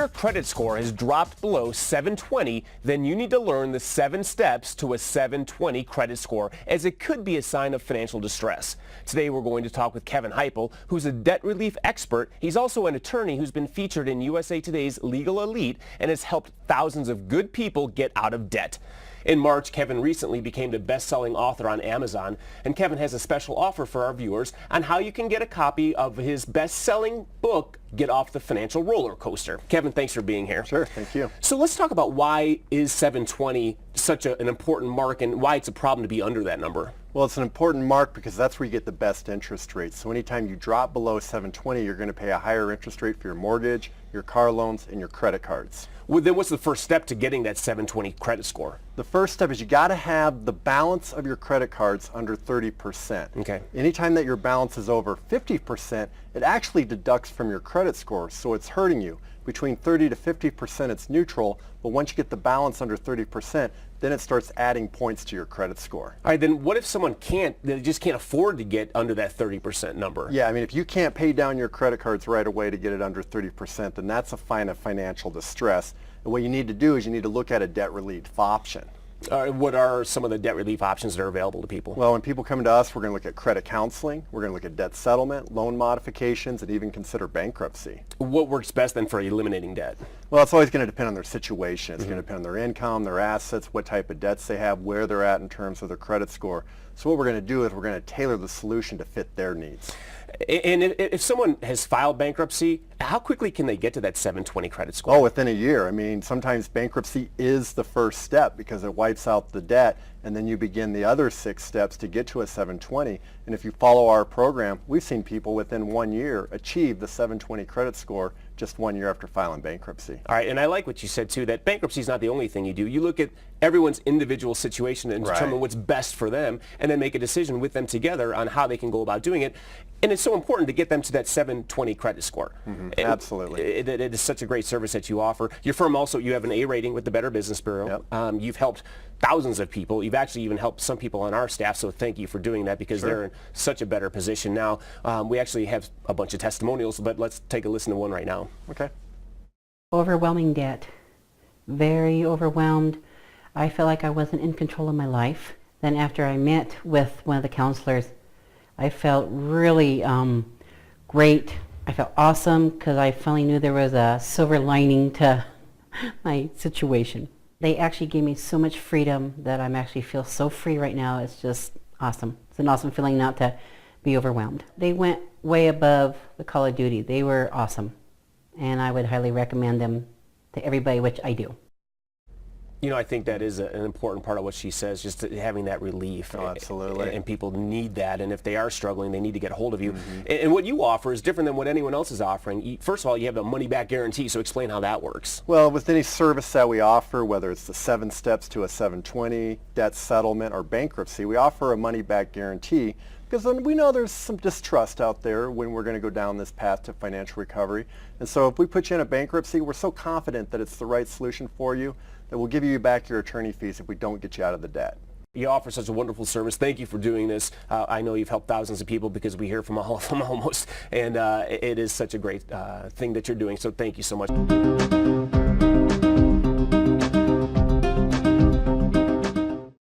your credit score has dropped below 720, then you need to learn the 7 steps to a 720 credit score, as it could be a sign of financial distress. Today we're going to talk with Kevin Heipel, who's a debt relief expert. He's also an attorney who's been featured in USA Today's Legal Elite and has helped thousands of good people get out of debt. In March, Kevin recently became the best-selling author on Amazon, and Kevin has a special offer for our viewers on how you can get a copy of his best-selling book, Get Off the Financial Roller Coaster. Kevin, thanks for being here. Sure, thank you. So let's talk about why is 720 such an important mark and why it's a problem to be under that number. Well, it's an important mark because that's where you get the best interest rates. So anytime you drop below 720, you're going to pay a higher interest rate for your mortgage, your car loans, and your credit cards. Well, then what's the first step to getting that 720 credit score? The first step is you got to have the balance of your credit cards under 30%. Okay. Anytime that your balance is over 50%, it actually deducts from your credit score, so it's hurting you. Between 30 to 50% it's neutral, but once you get the balance under 30%, then it starts adding points to your credit score. All right, then what if someone they just can't afford to get under that 30% number? Yeah, I mean, if you can't pay down your credit cards right away to get it under 30%, then that's a sign of financial distress. And what you need to do is you need to look at a debt relief option. What are some of the debt relief options that are available to people? Well, when people come to us, we're going to look at credit counseling, we're going to look at debt settlement, loan modifications, and even consider bankruptcy. What works best then for eliminating debt? Well, it's always going to depend on their situation. It's going to depend on their income, their assets, what type of debts they have, where they're at in terms of their credit score. So what we're going to do is we're going to tailor the solution to fit their needs. And if someone has filed bankruptcy, how quickly can they get to that 720 credit score? Oh, within a year. I mean, sometimes bankruptcy is the first step because it wipes out the debt, and then you begin the other 6 steps to get to a 720. And if you follow our program, we've seen people within 1 year achieve the 720 credit score just 1 year after filing bankruptcy. All right, and I like what you said too, that bankruptcy is not the only thing you do. You look at everyone's individual situation and determine what's best for them, and then make a decision with them together on how they can go about doing it. And it's so important to get them to that 720 credit score. Absolutely. It is such a great service that you offer. Your firm also, you have an A rating with the Better Business Bureau. Yep. You've helped thousands of people. You've actually even helped some people on our staff, so thank you for doing that because they're in such a better position now. We actually have a bunch of testimonials, but let's take a listen to one right now. Okay. Overwhelming debt. Very overwhelmed. I felt like I wasn't in control of my life. Then after I met with one of the counselors, I felt really great. I felt awesome because I finally knew there was a silver lining to my situation. They actually gave me so much freedom that I'm actually feel so free right now. It's just awesome. It's an awesome feeling not to be overwhelmed. They went way above the call of duty. They were awesome. And I would highly recommend them to everybody, which I do. You know, I think that is an important part of what she says, just having that relief. Oh, absolutely. And people need that, and if they are struggling, they need to get a hold of you. And what you offer is different than what anyone else is offering. First of all, you have a money-back guarantee, so explain how that works. Well, with any service that we offer, whether it's the 7 steps to a 720, debt settlement, or bankruptcy, we offer a money-back guarantee because we know there's some distrust out there when we're going to go down this path to financial recovery. And so if we put you in a bankruptcy, we're so confident that it's the right solution for you that we'll give you back your attorney fees if we don't get you out of the debt. You offer such a wonderful service. Thank you for doing this. I know you've helped thousands of people because we hear from all of them almost, and it is such a great thing that you're doing, so thank you so much.